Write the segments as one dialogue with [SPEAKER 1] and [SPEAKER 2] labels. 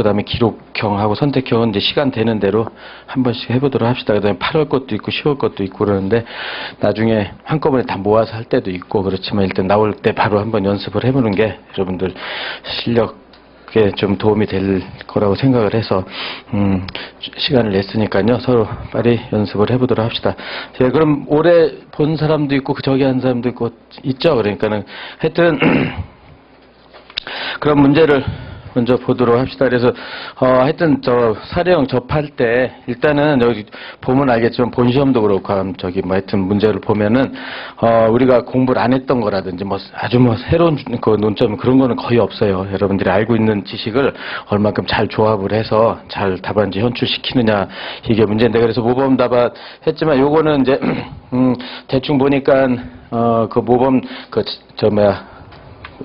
[SPEAKER 1] 그다음에 기록형하고 선택형은 이제 시간 되는 대로 한 번씩 해보도록 합시다. 그다음에 8월 것도 있고 10월 것도 있고 그러는데 나중에 한꺼번에 다 모아서 할 때도 있고 그렇지만 일단 나올 때 바로 한번 연습을 해보는 게 여러분들 실력에 좀 도움이 될 거라고 생각을 해서 시간을 냈으니까요. 서로 빨리 연습을 해보도록 합시다. 자, 그럼 올해 본 사람도 있고 저기 한 사람도 있고 있죠. 그러니까는 하여튼 그런 문제를 먼저 보도록 합시다. 그래서 하여튼 저 사례형 접할 때 일단은 여기 보면 알겠지만 본 시험도 그렇고 저기 뭐 하여튼 문제를 보면은 우리가 공부를 안 했던 거라든지 뭐 아주 뭐 새로운 그 논점 그런 거는 거의 없어요. 여러분들이 알고 있는 지식을 얼만큼 잘 조합을 해서 잘 답안지 현출시키느냐 이게 문제인데 그래서 모범 답안 했지만 요거는 이제 대충 보니까 그 모범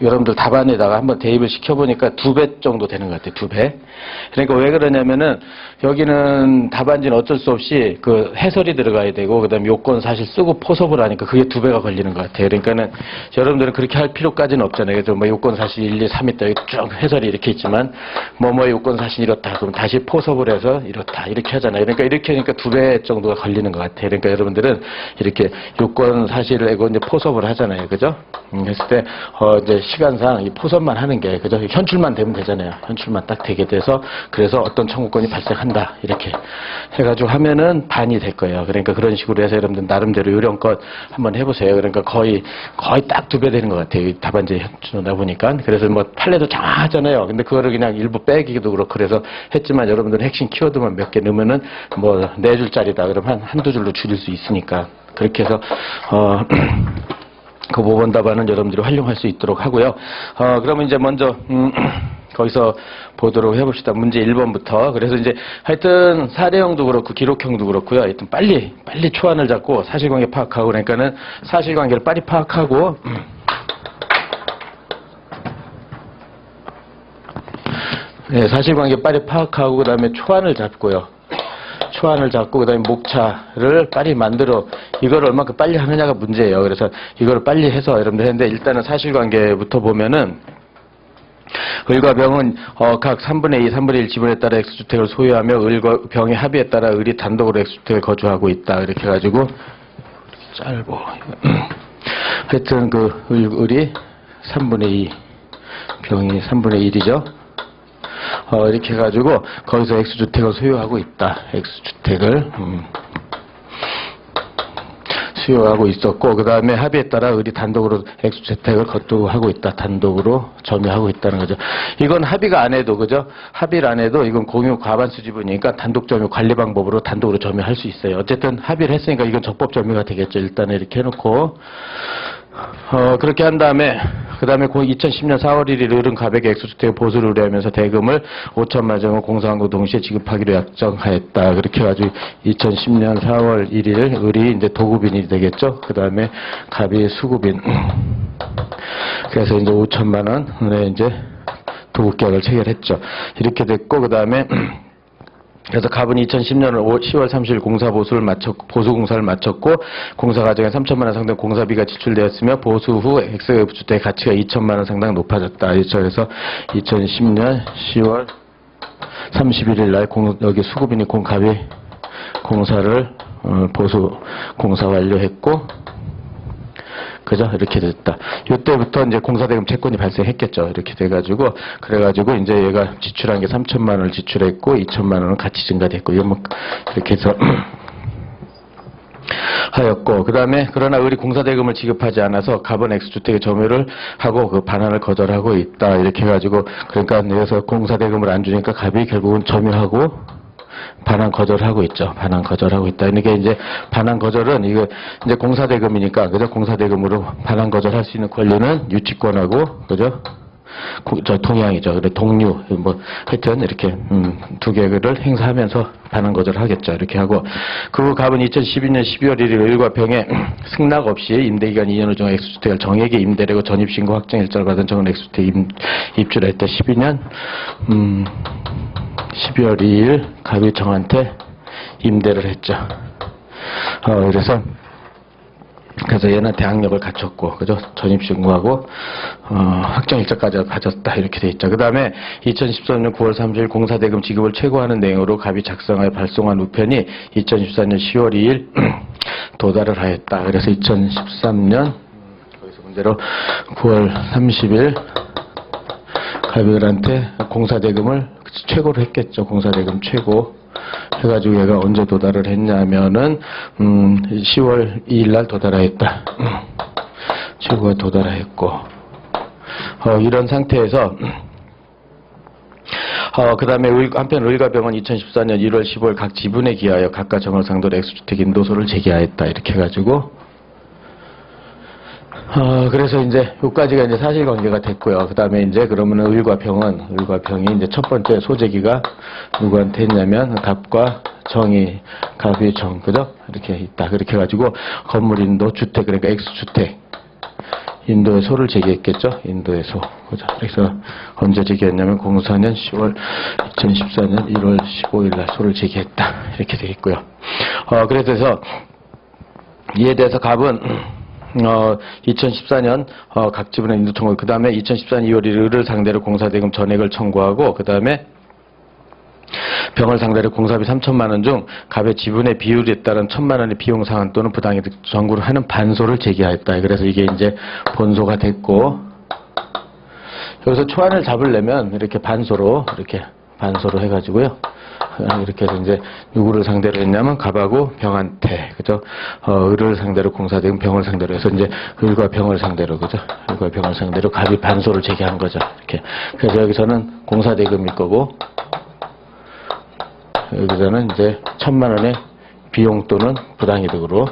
[SPEAKER 1] 여러분들 답안에다가 한번 대입을 시켜보니까 2배 정도 되는 것 같아요. 2배. 그러니까 왜 그러냐면은 여기는 답안지는 어쩔 수 없이 그 해설이 들어가야 되고 그다음에 요건 사실 쓰고 포섭을 하니까 그게 2배가 걸리는 것 같아요. 그러니까는 여러분들은 그렇게 할 필요까지는 없잖아요. 그래서 뭐 요건 사실 1, 2, 3 있다. 여기 쭉 해설이 이렇게 있지만 뭐 요건 사실 이렇다. 그럼 다시 포섭을 해서 이렇다. 이렇게 하잖아요. 그러니까 이렇게 하니까 2배 정도가 걸리는 것 같아요. 그러니까 여러분들은 이렇게 요건 사실을 내고 이제 포섭을 하잖아요. 그죠? 했을 때 이제 시간상 이 포섭만 하는 게 그죠? 현출만 되면 되잖아요. 현출만 딱 되게 돼서 그래서 어떤 청구권이 발생한다 이렇게 해가지고 하면은 반이 될 거예요. 그러니까 그런 식으로 해서 여러분들 나름대로 요령껏 한번 해보세요. 그러니까 거의 딱 2배 되는 것 같아요. 답안지 현출하다 보니까 그래서 뭐 판례도 장하잖아요. 근데 그거를 그냥 일부 빼기도 그렇고 그래서 했지만 여러분들 핵심 키워드만 몇 개 넣으면은 뭐 4줄짜리다 그러면 한두 줄로 줄일 수 있으니까 그렇게 해서 그 모범 답안은 여러분들이 활용할 수 있도록 하고요. 그러면 이제 먼저 거기서 보도록 해봅시다. 문제 1번부터. 그래서 이제 하여튼 사례형도 그렇고 기록형도 그렇고요. 하여튼 빨리 초안을 잡고 사실관계 파악하고 그러니까는 사실관계를 빨리 파악하고 네, 사실관계 빨리 파악하고 그다음에 초안을 잡고요. 초안을 잡고 그다음에 목차를 빨리 만들어 이걸 얼마큼 빨리 하느냐가 문제예요. 그래서 이걸 빨리 해서 여러분들 했는데 일단은 사실관계부터 보면은 을과 병은 각 3분의 2, 3분의 1 지분에 따라 X주택을 소유하며 을과 병의 합의에 따라 을이 단독으로 X주택을 거주하고 있다. 이렇게 해가지고 짧고 하여튼 그 을이 3분의 2 병이 3분의 1이죠. 이렇게 해가지고 거기서 X주택을 소유하고 있다. X주택을 수요하고 있었고 그 다음에 합의에 따라 을이 단독으로 X주택을 거주하고 있다. 단독으로 점유하고 있다는 거죠. 이건 합의가 안 해도 그죠? 합의를 안 해도 이건 공유 과반수 지분이니까 단독 점유 관리 방법으로 단독으로 점유할 수 있어요. 어쨌든 합의를 했으니까 이건 적법 점유가 되겠죠. 일단 이렇게 해놓고 그렇게 한 다음에 그 다음에 2010년 4월 1일 을은 가백의 X주택 보수를 의뢰하면서 대금을 5천만 정을 공사함과 동시에 지급하기로 약정하였다. 그렇게 해가지고 2010년 4월 1일 을이 이제 도급인이 되겠죠. 그 다음에 갑이 수급인. 그래서 이제 5천만 원에 이제 도급계약을 체결했죠. 이렇게 됐고 그 다음에 그래서 갑은 2010년 10월 30일 보수 공사를 마쳤고 공사 과정에 3천만 원 상당 공사비가 지출되었으며 보수 후 X주택의 가치가 2천만 원 상당 높아졌다. 그래서 2010년 10월 31일 날 여기 수급인이 갑이 공사를 보수 공사 완료했고 그죠? 이렇게 됐다. 이때부터 이제 공사대금 채권이 발생했겠죠. 이렇게 돼가지고, 그래가지고 이제 얘가 지출한 게 3천만 원을 지출했고, 2천만 원은 같이 증가됐고, 이렇게 해서 하였고, 그 다음에 그러나 을이 공사대금을 지급하지 않아서 갑은 X주택의 점유를 하고 그 반환을 거절하고 있다. 이렇게 해가지고, 그러니까 여기서 공사대금을 안 주니까 갑이 결국은 점유하고, 반환 거절하고 있죠. 반환 거절하고 있다. 그러니까 이제 반환 거절은 이거 이제 공사대금이니까 그죠? 공사대금으로 반환 거절할 수 있는 권리는 유치권하고 그죠? 동양이죠. 그래 동류 뭐 하여튼 이렇게 두 개를 행사하면서 반환 거절하겠죠. 이렇게 하고 그 갑은 2012년 12월 1일 을과 병에 승낙 없이 임대기간 2년을 정한 X주택을 정액의 임대료고 전입신고 확정 일자를 받은 정은 X주택 입주를 했다. 12년 12월 2일 갑이 정한테 임대를 했죠. 그래서 그래서 얘는 대항력을 갖췄고, 그죠? 전입신고하고, 확정일자까지 가졌다. 이렇게 돼 있죠. 그 다음에 2013년 9월 30일 공사대금 지급을 최고하는 내용으로 갑이 작성하여 발송한 우편이 2014년 10월 2일 도달을 하였다. 그래서 2013년, 거기서 문제로 9월 30일 갑이들한테 공사대금을 최고로 했겠죠. 공사대금 최고. 해가지고 얘가 언제 도달을 했냐면은 10월 2일 날 도달하였다. 최고가 도달하였고 이런 상태에서 그 다음에 한편 의가병은 2014년 1월 15일 각 지분에 기하여 각각 정월상도로 액수주택 인도소를 제기하였다. 이렇게 해가지고 그래서 이제 여기까지가 이제 사실관계가 됐고요. 그 다음에 이제 그러면은 의과병이 이제 첫 번째 소재기가 누구한테 했냐면 갑과 정이, 갑이 정, 그죠? 이렇게 있다. 그렇게 해가지고 건물 인도 주택, 그러니까 X주택. 인도의 소를 제기했겠죠? 인도의 소. 그죠? 그래서 언제 제기했냐면 2014년 2014년 1월 15일 날 소를 제기했다. 이렇게 되어 있고요. 그래서 이에 대해서 갑은 2014년 각 지분의 인도 청구, 그 다음에 2014년 2월 1일을 상대로 공사대금 전액을 청구하고, 그 다음에 병을 상대로 공사비 3천만 원 중 갑의 지분의 비율에 따른 1천만 원의 비용 상환 또는 부당이득 청구를 하는 반소를 제기하였다. 그래서 이게 이제 본소가 됐고, 여기서 초안을 잡으려면 이렇게 반소로 해가지고요. 이렇게 해서 이제 누구를 상대로 했냐면 갑하고 병한테, 그죠? 을을 상대로 공사대금, 병을 상대로 해서 이제 을과 병을 상대로, 그죠? 을과 병을 상대로 갑이 반소를 제기한 거죠. 이렇게. 그래서 여기서는 공사대금일 거고, 여기서는 이제 1천만 원의 비용 또는 부당이득으로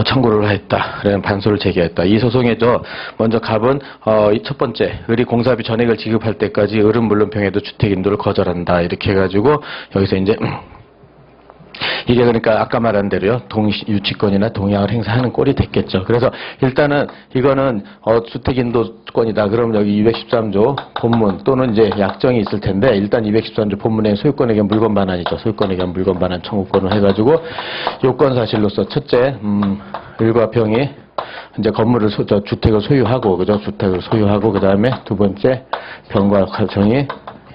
[SPEAKER 1] 청구를 했다. 그래 반소를 제기했다. 이 소송에서 먼저 갑은 첫 번째 을이 공사비 전액을 지급할 때까지 을은 물론 병에도 주택 인도를 거절한다. 이렇게 해가지고 여기서 이제 이게 그러니까 아까 말한 대로요. 유치권이나 동의항을 행사하는 꼴이 됐겠죠. 그래서 일단은 이거는 주택인도권이다. 그러면 여기 213조 본문 또는 이제 약정이 있을 텐데 일단 213조 본문에 소유권에 의한 물건 반환이죠. 소유권에 의한 물건 반환 청구권을 해가지고 요건 사실로서 첫째 을과 병이 이제 건물을 주택을 소유하고, 그죠? 주택을 소유하고, 그 다음에 두 번째 병과 정이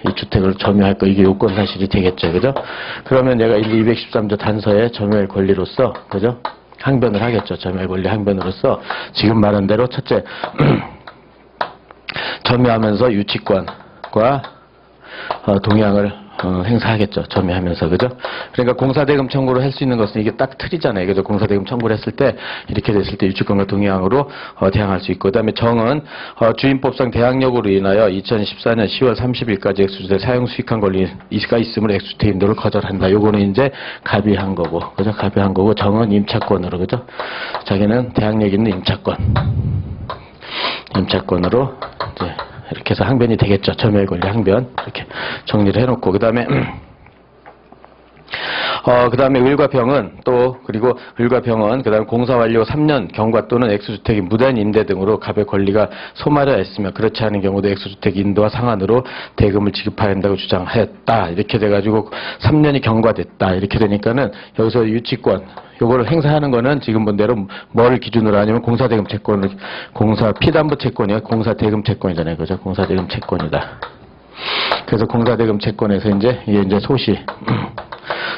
[SPEAKER 1] 이 주택을 점유할 거, 이게 요건 사실이 되겠죠. 그죠? 그러면 얘가 213조 단서의 점유할 권리로서, 그죠? 항변을 하겠죠. 점유할 권리 항변으로서 지금 말한 대로 첫째, 점유하면서 유치권과 동의항을 행사하겠죠. 점유하면서, 그죠? 그러니까 공사대금 청구를 할 수 있는 것은 이게 딱 틀이잖아요. 그래서 공사대금 청구를 했을 때, 이렇게 됐을 때 유치권과 동의항으로 대항할 수 있고, 그 다음에 정은 주임법상 대항력으로 인하여 2014년 10월 30일까지 액수주택 사용 수익한 권리가 있으므로 액수주택 인도를 거절한다. 요거는 이제 갑이 한 거고, 그죠? 갑이 한 거고, 정은 임차권으로, 그죠? 자기는 대항력 있는 임차권으로 이제 이렇게 해서 항변이 되겠죠. 점유의 권리 항변. 이렇게 정리를 해놓고, 그 다음에, 을과 병은 또, 그리고 을과 병은, 그 다음에 공사 완료 3년 경과 또는 액수주택이 무단 임대 등으로 갑의 권리가 소멸하여 있으며, 그렇지 않은 경우도 액수주택 인도와 상환으로 대금을 지급해야 한다고 주장하였다. 이렇게 돼가지고 3년이 경과됐다. 이렇게 되니까는 여기서 유치권, 요거를 행사하는 거는 지금 본 대로 뭘 기준으로 하냐면 공사대금 채권을, 피담보 채권이요. 공사대금 채권이잖아요. 그죠? 공사대금 채권이다. 그래서 공사대금 채권에서 이제, 이게 이제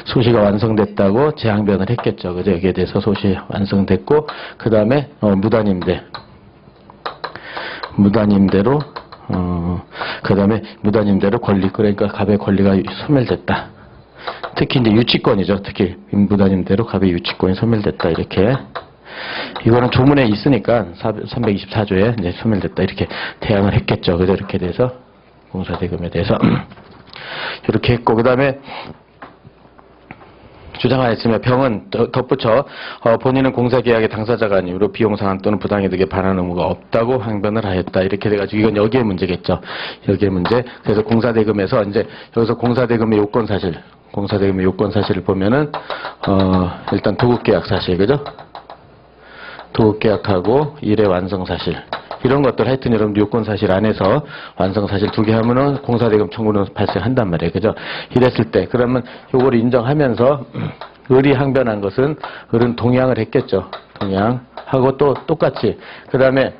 [SPEAKER 1] 소시가 완성됐다고 재항변을 했겠죠. 그죠? 여기에 대해서 소시 완성됐고, 그 다음에, 무단임대로, 그 다음에 무단임대로 권리, 그러니까 갑의 권리가 소멸됐다. 특히 이제 유치권이죠. 특히 무단임대로 갑의 유치권이 소멸됐다. 이렇게. 이거는 조문에 있으니까 324조에 이제 소멸됐다. 이렇게 대항을 했겠죠. 그죠? 이렇게 돼서 공사대금에 대해서 이렇게 했고, 그 다음에 주장하였으며 병은 덧붙여 본인은 공사계약의 당사자가 아니므로 비용상환 또는 부당이득에 반하는 의무가 없다고 항변을 하였다. 이렇게 돼가지고 이건 여기에 문제겠죠. 여기에 문제. 그래서 공사대금에서 이제 여기서 공사대금의 요건 사실을 보면은 일단 도급계약 사실, 그죠? 도급계약하고 일의 완성 사실. 이런 것들 하여튼 여러분 요건 사실 안에서 완성 사실 2개 하면은 공사대금 청구는 발생한단 말이에요. 그죠? 이랬을 때 그러면 요거를 인정하면서 을이 항변한 것은 을은 동양을 했겠죠. 동양하고 또 똑같이 그 다음에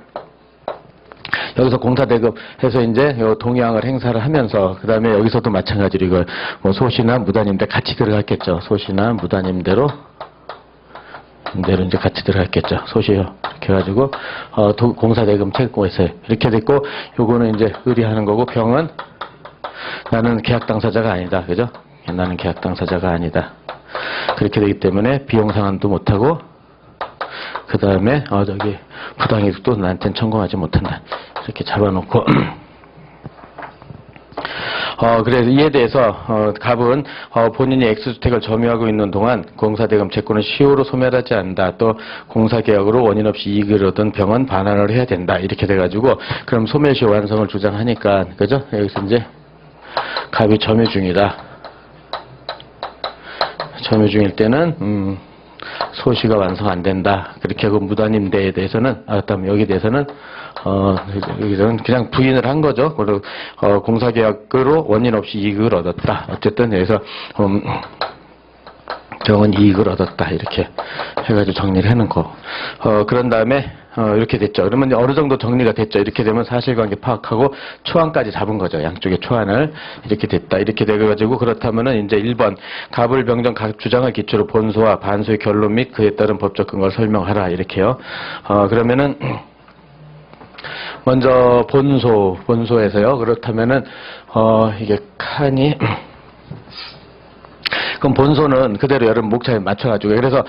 [SPEAKER 1] 여기서 공사대금 해서 이제 요 동양을 행사를 하면서 그 다음에 여기서도 마찬가지로 이거 뭐 소시나 무단임대 같이 들어갔겠죠. 소시나 무단임대로 이제 같이 들어갔겠죠. 소시요. 이렇게 해가지고 공사대금 채권에서 이렇게 됐고 요거는 이제 의리하는 거고 병은 나는 계약 당사자가 아니다. 그죠? 나는 계약 당사자가 아니다. 그렇게 되기 때문에 비용 상환도 못하고 그 다음에 저기 부당이득도 나한테는 청구하지 못한다. 이렇게 잡아놓고 그래서 이에 대해서 갑은 본인이 X주택을 점유하고 있는 동안 공사대금 채권은 시효로 소멸하지 않는다. 또 공사계약으로 원인 없이 이익을 얻은 병은 반환을 해야 된다. 이렇게 돼가지고 그럼 소멸시효 완성을 주장하니까 그죠? 여기서 이제 갑이 점유 중이다. 점유 중일 때는 소시가 완성 안 된다. 그렇게 하고 무단임대에 대해서는 그다음에 여기 대해서는 여기서는 그냥 부인을 한 거죠. 그리고 공사계약으로 원인 없이 이익을 얻었다. 어쨌든 여기서 병은 이익을 얻었다. 이렇게 해가지고 정리를 해놓은 거. 그런 다음에 이렇게 됐죠. 그러면 이제 어느 정도 정리가 됐죠. 이렇게 되면 사실관계 파악하고 초안까지 잡은 거죠. 양쪽의 초안을 이렇게 됐다. 이렇게 돼가지고 그렇다면은 이제 1번 갑을 병정 각 주장을 기초로 본소와 반소의 결론 및 그에 따른 법적 근거를 설명하라. 이렇게요. 그러면은 먼저 본소에서요. 그렇다면은 이게 칸이 그럼 본소는 그대로 여러분 목차에 맞춰가지고 그래서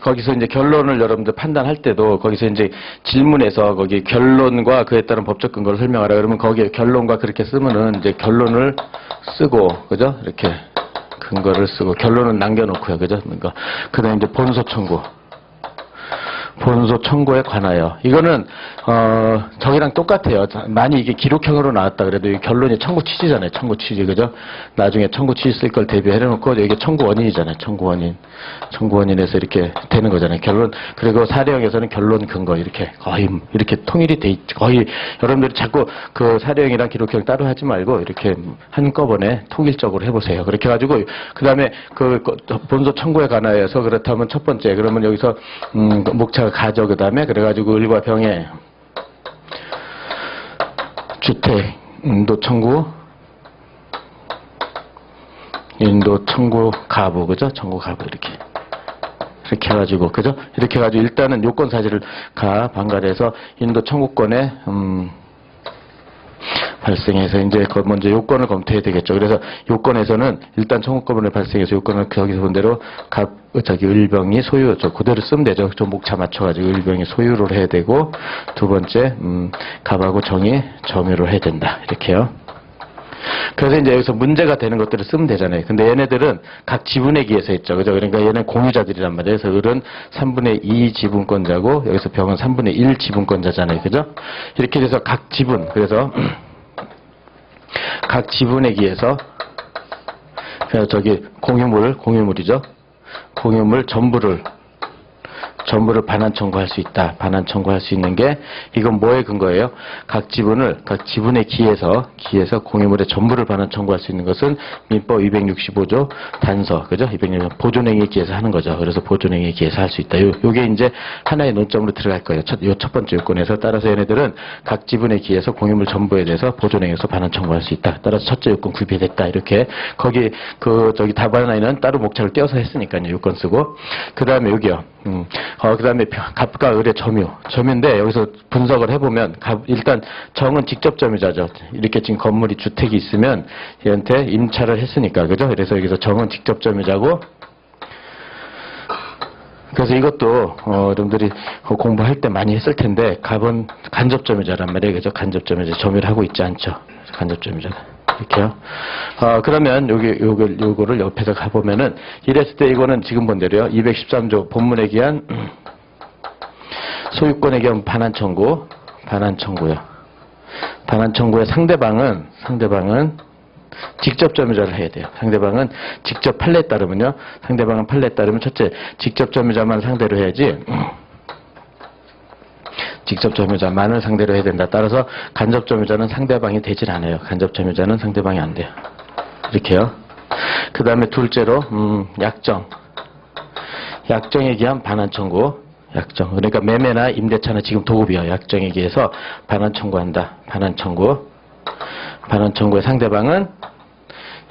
[SPEAKER 1] 거기서 이제 결론을 여러분들 판단할 때도 거기서 이제 질문에서 거기 결론과 그에 따른 법적 근거를 설명하라 그러면 거기에 결론과 그렇게 쓰면은 이제 결론을 쓰고 그죠? 이렇게 근거를 쓰고 결론은 남겨놓고요, 그죠? 그러니까 그다음에 이제 본소 청구에 관하여 이거는 저기랑 똑같아요. 많이 이게 기록형으로 나왔다 그래도 이 결론이 청구 취지잖아요. 청구 취지 그죠? 나중에 청구 취지 쓸 걸 대비해 놓고 여기 청구 원인이잖아요. 청구 원인에서 이렇게 되는 거잖아요. 결론 그리고 사례형에서는 결론 근거 이렇게 거의 이렇게 통일이 돼 있죠. 거의 여러분들이 자꾸 그 사례형이랑 기록형 따로 하지 말고 이렇게 한꺼번에 통일적으로 해보세요. 그렇게 해가지고 그 다음에 그 본소 청구에 관하여서 그렇다면 첫 번째 그러면 여기서 목차가 가죠. 그 다음에 그래가지고 을과 병의 주택 인도 청구 가부 그죠? 청구 가부 이렇게 해가지고 그죠? 이렇게 해가지고 일단은 요건 사실을 반갈해서 인도 청구권에 발생해서 이제 먼저 요건을 검토해야 되겠죠. 그래서 요건에서는 일단 청구권을 발생해서 요건을 거기서 본 대로 을병이 소유, 그대로 쓰면 되죠. 좀 목차 맞춰가지고 을병이 소유를 해야 되고 두 번째 갑하고 정이 점유를 해야 된다. 이렇게요. 그래서 이제 여기서 문제가 되는 것들을 쓰면 되잖아요. 근데 얘네들은 각 지분에 기해서 했죠. 그죠? 그러니까 얘는 공유자들이란 말이에요. 그래서 을은 3분의 2 지분권자고 여기서 병은 3분의 1 지분권자잖아요. 그죠? 이렇게 돼서 각 지분, 그래서 각 지분에 기해서 저기 공유물이죠. 공유물 전부를 반환 청구할 수 있다. 반환 청구할 수 있는 게 이건 뭐에 근거예요? 각 지분에 기해서 공유물의 전부를 반환 청구할 수 있는 것은 민법 265조 단서 그죠? 266 보존행위에 기해서 하는 거죠. 그래서 보존행위에 기해서 할 수 있다. 요게 이제 하나의 논점으로 들어갈 거예요. 첫 번째 요건에서 따라서 얘네들은 각 지분에 기해서 공유물 전부에 대해서 보존행위에서 반환 청구할 수 있다. 따라서 첫째 요건 구비됐다. 이렇게 거기 답안에는 따로 목차를 떼어서 했으니까요. 요건 쓰고 그 다음에 여기요. 그 다음에 갑과 을의 점유인데 여기서 분석을 해보면 일단 정은 직접 점유자죠. 이렇게 지금 건물이 주택이 있으면 얘한테 임차를 했으니까 그죠? 그래서 여기서 정은 직접 점유자고 그래서 이것도 여러분들이 공부할 때 많이 했을 텐데 갑은 간접 점유자란 말이에요. 그죠? 간접 점유자 점유를 하고 있지 않죠. 간접 점유자가. 이렇게요. 그러면 요거를 옆에서 가보면은 이랬을 때 이거는 지금 본 대로요. 213조 본문에 기한 소유권에 기한 반환 청구요. 반환 청구의 상대방은 직접 점유자를 해야 돼요. 상대방은 직접 판례에 따르면요. 상대방은 판례에 따르면 첫째 직접 점유자만 상대로 해야지. 직접 점유자만을 상대로 해야 된다. 따라서 간접 점유자는 상대방이 되질 않아요. 간접 점유자는 상대방이 안 돼요. 이렇게요. 그 다음에 둘째로 약정. 약정에 기한 반환 청구. 약정. 그러니까 매매나 임대차나 지금 도급이요. 약정에 기해서 반환 청구한다. 반환 청구. 반환 청구의 상대방은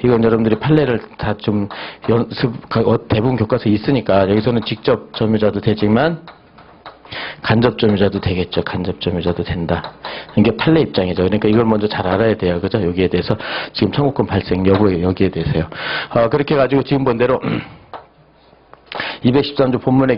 [SPEAKER 1] 이건 여러분들이 판례를 다 좀 연습, 대부분 교과서에 있으니까 여기서는 직접 점유자도 되지만 간접 점유자도 되겠죠. 간접 점유자도 된다. 이게 판례 입장이죠. 그러니까 이걸 먼저 잘 알아야 돼요. 그죠? 여기에 대해서 지금 청구권 발생 여부에 여기에 대해서요. 그렇게 해가지고 지금 본 대로 213조 본문에